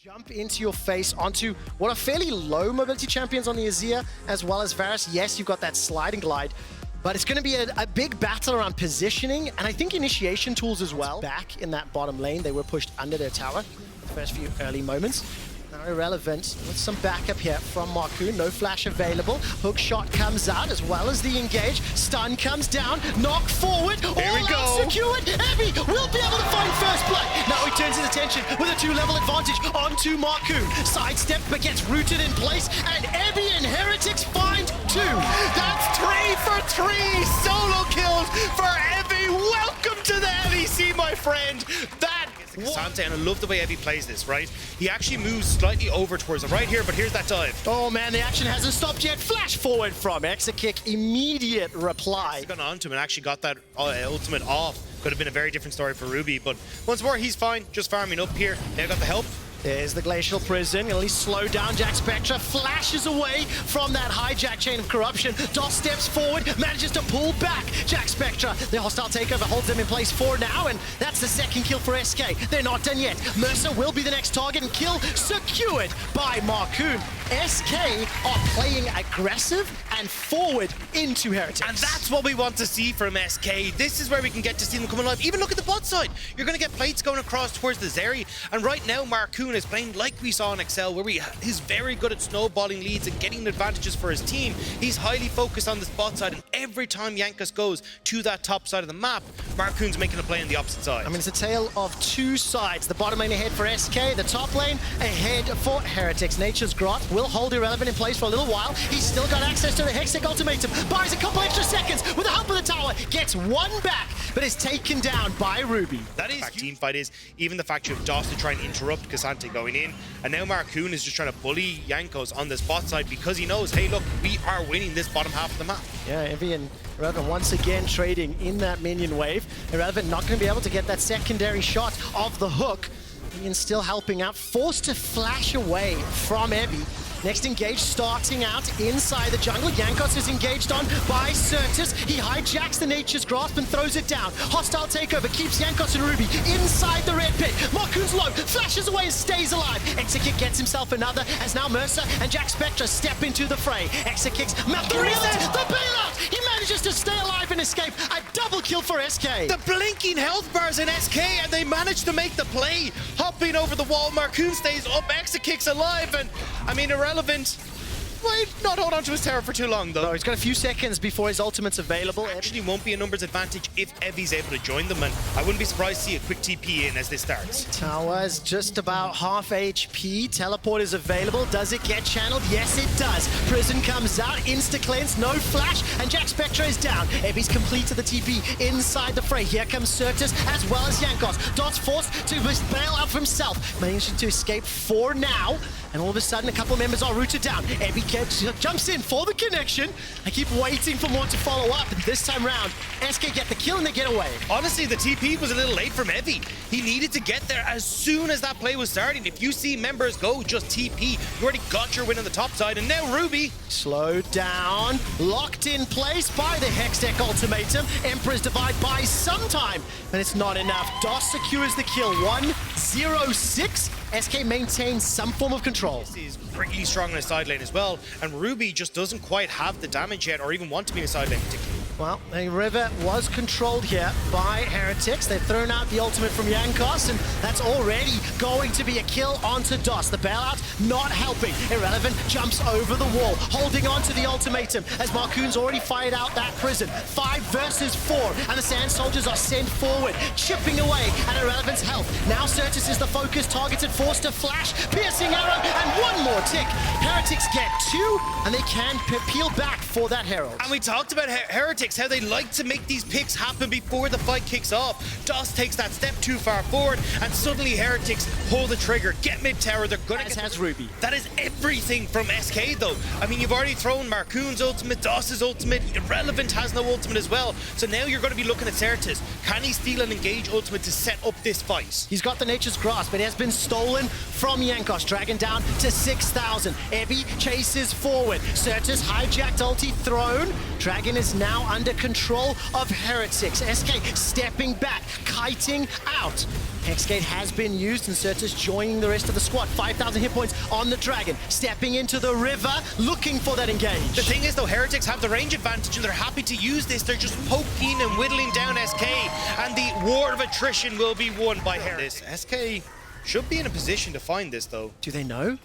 Jump into your face onto what are fairly low mobility champions on the Azir, as well as Varus. Yes, you've got that slide and glide, but it's going to be a big battle around positioning, and I think initiation tools as well. Back in that bottom lane, they were pushed under their tower the first few early moments. Now Irrelevant with some backup here from Markoon. No flash available. Hook shot comes out as well as the engage. Stun comes down. Knock forward. Here we go. Secured. Evie will be able to find first blood. Now he turns his attention with a 2-level advantage onto Markoon. Sidestep but gets rooted in place, and Evie and Heretics find 2. That's 3 for 3 solo kills for Evie. Welcome to the LEC, my friend. Ksante, and I love the way Evie plays this, right? He actually moves slightly over towards the right here, but here's that dive. Oh man, the action hasn't stopped yet. Flash forward from Exakick, immediate reply. He's gone onto him and actually got that ultimate off. Could have been a very different story for Ruby, but once more, he's fine, just farming up here. Now got the help. There's the Glacial Prison, at least slow down JackSpectra, flashes away from that hijack chain of corruption. Dos steps forward, manages to pull back JackSpectra. The hostile takeover holds them in place for now, and that's the second kill for SK. They're not done yet. Mersa will be the next target, and kill secured by Markoon. SK are playing aggressive and forward into Heretics. And that's what we want to see from SK. This is where we can get to see them come alive. Even look at the bot side. You're going to get plates going across towards the Zeri, and right now Markoon is playing like we saw in Excel, where he's very good at snowballing leads and getting advantages for his team. He's highly focused on this bot side, and every time Jankos goes to that top side of the map, Markoon's making a play on the opposite side. I mean, it's a tale of two sides. The bottom lane ahead for SK, the top lane ahead for Heretics. Nature's Grot will hold Irrelevant in place for a little while. He's still got access to the Hextech ultimatum, buys a couple extra seconds with the help of the tower, gets one back, but is taken down by Ruby. That is team fight is even the fact you have Dos to try and interrupt Ksante going in, and now Markoon is just trying to bully Jankos on this bot side because he knows, hey look, we are winning this bottom half of the map. Yeah, Evie and Irrelevant once again trading in that minion wave. Irrelevant not going to be able to get that secondary shot of the hook. Minion still helping out, forced to flash away from Evie. Next engage starting out inside the jungle. Jankos is engaged on by Sertuss. He hijacks the Nature's Grasp and throws it down. Hostile takeover keeps Jankos and Ruby inside the red pit. Markoon's low, flashes away and stays alive. Exakick gets himself another as now Mersa and JackSpectra step into the fray. Exakick's the bailout! He manages to stay alive and escape. A double kill for SK. The blinking health bars in SK, and they manage to make the play. Hopping over the wall, Markoon stays up, Exakick's alive, and I mean, Irrelevant might not hold on to his tower for too long, though. No, he's got a few seconds before his ultimate's available. Actually won't be a numbers advantage if Evie's able to join them, and I wouldn't be surprised to see a quick TP in as this starts. Tower's just about half HP. Teleport is available. Does it get channeled? Yes, it does. Prison comes out, insta-cleanse, no flash, and JackSpectra is down. Evie's completed the TP inside the fray. Here comes Sertuss as well as Jankos. Dot's forced to bail out for himself, managing to escape for now, and all of a sudden a couple of members are rooted down. Evie jumps in for the connection. I keep waiting for more to follow up, and this time round, SK get the kill and they get away. Honestly, the TP was a little late from Evie. He needed to get there as soon as that play was starting. If you see members go, just TP. You already got your win on the top side, and now Ruby. Slowed down, locked in place by the Hextech ultimatum. Emperor's Divide buys some time, but it's not enough. Dos secures the kill, 1-0-6. SK maintains some form of control. He's pretty strong in the side lane as well, and Ruby just doesn't quite have the damage yet, or even want to be in the side lane particularly. Well, a river was controlled here by Heretics. They've thrown out the ultimate from Jankos, and that's already going to be a kill onto Dos. The bailout not helping. Irrelevant jumps over the wall, holding on to the ultimatum as Markoon's already fired out that prison. 5 versus 4, and the Sand Soldiers are sent forward, chipping away at Irrelevant's health. Now Sertuss is the focus, targeted, forced to flash, piercing arrow, and one more tick. Heretics get 2, and they can peel back for that Herald. And we talked about Heretics, how they like to make these picks happen before the fight kicks off. Dos takes that step too far forward, and suddenly Heretics pull the trigger, get mid-tower, they're gonna As has Ruby. That is everything from SK, though. I mean, you've already thrown Markoon's ultimate, Dos's ultimate, Irrelevant has no ultimate as well. So now you're going to be looking at Sertuss. Can he steal an engage ultimate to set up this fight? He's got the Nature's Grasp, but it has been stolen from Jankos, dragging down to 6,000. Evie chases forward. Sertuss hijacked ulti thrown. Dragon is now under control of Heretics. SK stepping back, kiting out. Hexgate has been used and Sertuss joining the rest of the squad. 5,000 hit points on the Dragon. Stepping into the river, looking for that engage. The thing is though, Heretics have the range advantage and they're happy to use this. They're just poking and whittling down SK, and the war of attrition will be won by Heretics. SK should be in a position to find this though. Do they know?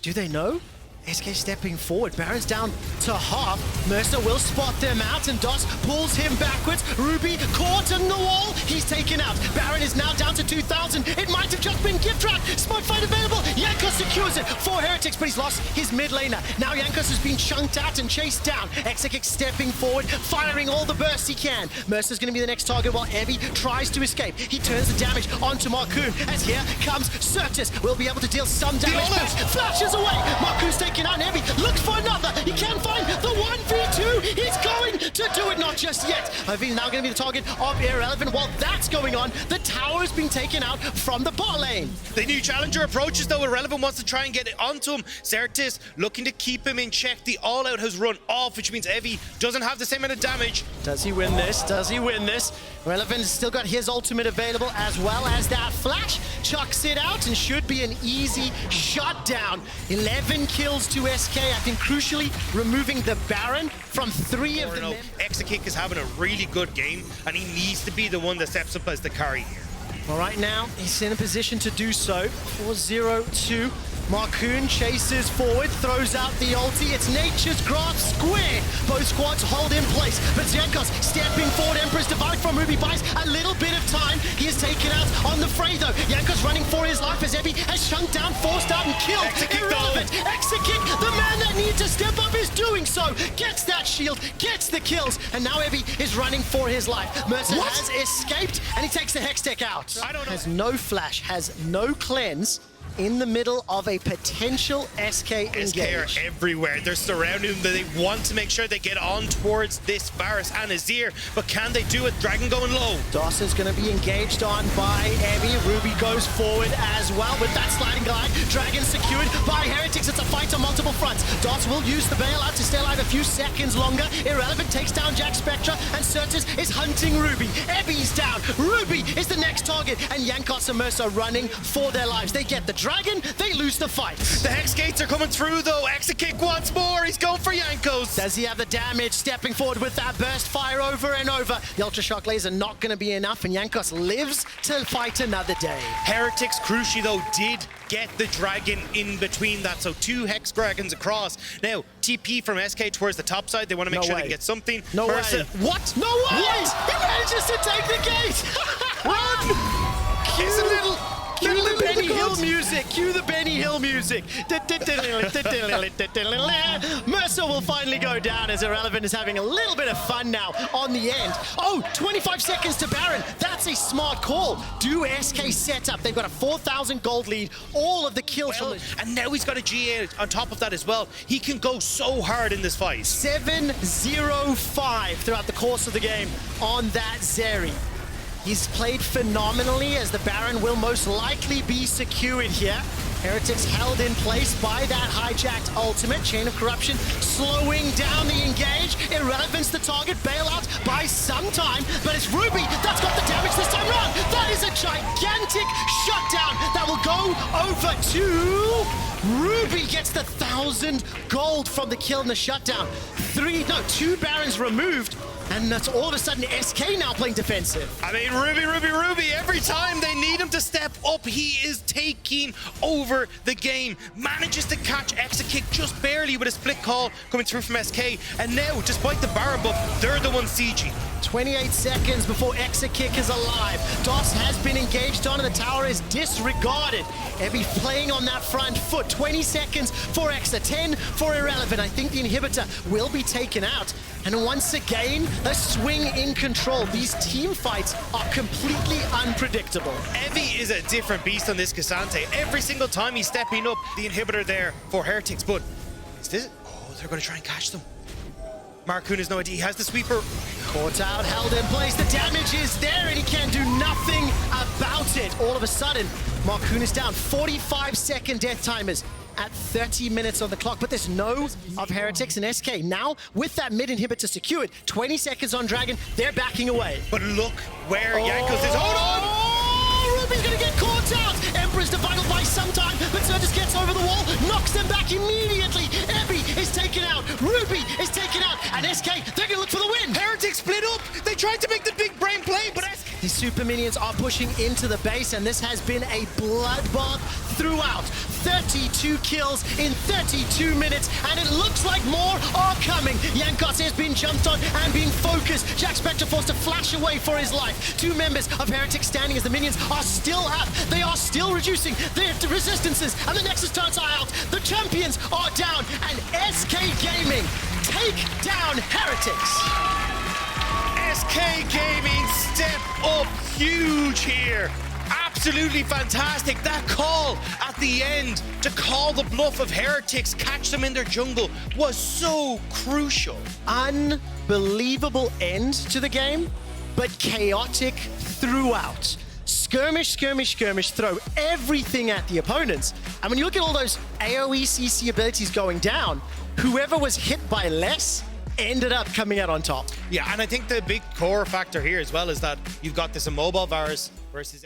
Do they know? SK stepping forward, Baron's down to half. Mersa will spot them out and DOS pulls him backwards. Ruby caught in the wall, he's taken out. Baron is now down to 2,000. It might have just been gift wrap. Smoke fight available. Jankos secures it for Heretics, but he's lost his mid laner. Now Jankos has been chunked out and chased down. Exakick stepping forward, firing all the bursts he can. Mersa's going to be the next target while Evie tries to escape. He turns the damage onto Markoon as here comes Sertuss. Will be able to deal some damage. Flashes away. Markoon's taken out. Evie looks for another. He can find the 1v2. He's going to do it, not just yet. Evie's now going to be the target of Irrelevant. While that's going on, the tower has been taken out from the bot lane. The new challenger approaches though. Irrelevant wants to try and get it onto him. Sertuss looking to keep him in check. The all-out has run off, which means Evie doesn't have the same amount of damage. Does he win this? Does he win this? Irrelevant has still got his ultimate available as well as that flash. Chucks it out and should be an easy shutdown. 11 kills to SK. I think crucially removing the Baron from 3 of them. Exakick is having a really good game and he needs to be the one that steps up as the carry here. Well, right now he's in a position to do so. 4-0-2. Markoon chases forward, throws out the ulti. It's Nature's Grasp square. Both squads hold in place, but Jankos stepping forward. Empress Divide from Ruby buys a little bit of time. He is taken out on the fray though. Jankos running for his life as Evie has shunked down, forced out and killed. Irrelevant. Exakick, the man that needs to step up is doing so. Gets that shield, gets the kills, and now Evie is running for his life. Mersa has escaped and he takes the Hex Tech out. I don't know. Has no flash, has no cleanse. In the middle of a potential SK engage. SK are everywhere. They're surrounding them. They want to make sure they get on towards this Varus and Azir, but can they do it? Dragon going low. Dawson's going to be engaged on by Evie. Ruby goes forward as well with that sliding glide. Dragon secured by Heretics. It's a fight on multiple fronts. Dots will use the bailout to stay alive a few seconds longer. Irrelevant takes down JackSpectra and Sertuss is hunting Ruby. Evie's down. Ruby is the next target and Jankos and Mersa running for their lives. They get the Dragon, they lose the fight. The Hex Gates are coming through though. Exakick once more. He's going for Jankos. Does he have the damage? Stepping forward with that burst fire over and over. The Ultra Shock laser not going to be enough and Jankos lives to fight another day. Heretics, crucially though, did get the Dragon in between that. So 2 Hex Dragons across. Now, TP from SK towards the top side. They want to make sure they can get something. No Mersa, way. What? No way! What? He manages to take the gate! Run! It's a little... Cue the Benny Hill music! Cue the Benny Hill music! Mersa will finally go down as Irrelevant is having a little bit of fun now on the end. Oh, 25 seconds to Baron. That's a smart call. Do SK set up? They've got a 4,000 gold lead. All of the kills from and now he's got a GA on top of that as well. He can go so hard in this fight. 7-0-5 throughout the course of the game on that Zeri. He's played phenomenally as the Baron will most likely be secured here. Heretics held in place by that hijacked ultimate. Chain of Corruption slowing down the engage. Irrelevance the target. Bailout by some time, but it's Ruby that's got the damage this time round. That is a gigantic shutdown that will go over to Ruby. Gets the 1,000 gold from the kill and the shutdown. 2 Barons removed. And that's all of a sudden SK now playing defensive. I mean, Ruby, every time they need him to step up, he is taking over the game. Manages to catch Exakick just barely with a split call coming through from SK. And now, despite the Baron buff, they're the ones sieging. 28 seconds before Exakick is alive. DOS has been engaged on and the tower is disregarded. Evie playing on that front foot. 20 seconds for Exa, 10 for Irrelevant. I think the inhibitor will be taken out. And once again, the swing in control. These team fights are completely unpredictable. Evie is a different beast on this Ksante. Every single time he's stepping up, the inhibitor there for Heretics. But is this? Oh, they're going to try and catch them. Markoon has no idea. He has the sweeper. Caught out, held in place. The damage is there and he can do nothing about it. All of a sudden, Markoon is down. 45-second death timers at 30 minutes on the clock, but there's no of Heretics and SK. Now, with that mid inhibitor secured, 20 seconds on Dragon, they're backing away. But look where Jankos is. Hold on! Ruby's gonna get caught out. Emperor's divided by some time, but Sertuss gets over the wall, knocks them back immediately. Ebby is taken out, Ruby is taken out, and SK, they're gonna look for the win. Heretics split up. They tried to make the big brain play, but These super minions are pushing into the base, and this has been a bloodbath throughout. 32 kills in 32 minutes, and it looks like more are coming. Jankos has been jumped on and being focused. JackSpectra forced to flash away for his life. Two members of Heretics standing as the minions are still up. They are still reducing their resistances, and the Nexus turns are out. The champions are down, and SK Gaming take down Heretics. SK Gaming step up huge here. Absolutely fantastic. That call at the end to call the bluff of Heretics, catch them in their jungle, was so crucial. Unbelievable end to the game, but chaotic throughout. Skirmish, skirmish, skirmish, throw everything at the opponents. And when you look at all those AoE CC abilities going down, whoever was hit by less ended up coming out on top. Yeah, and I think the big core factor here as well is that you've got this immobile Varus versus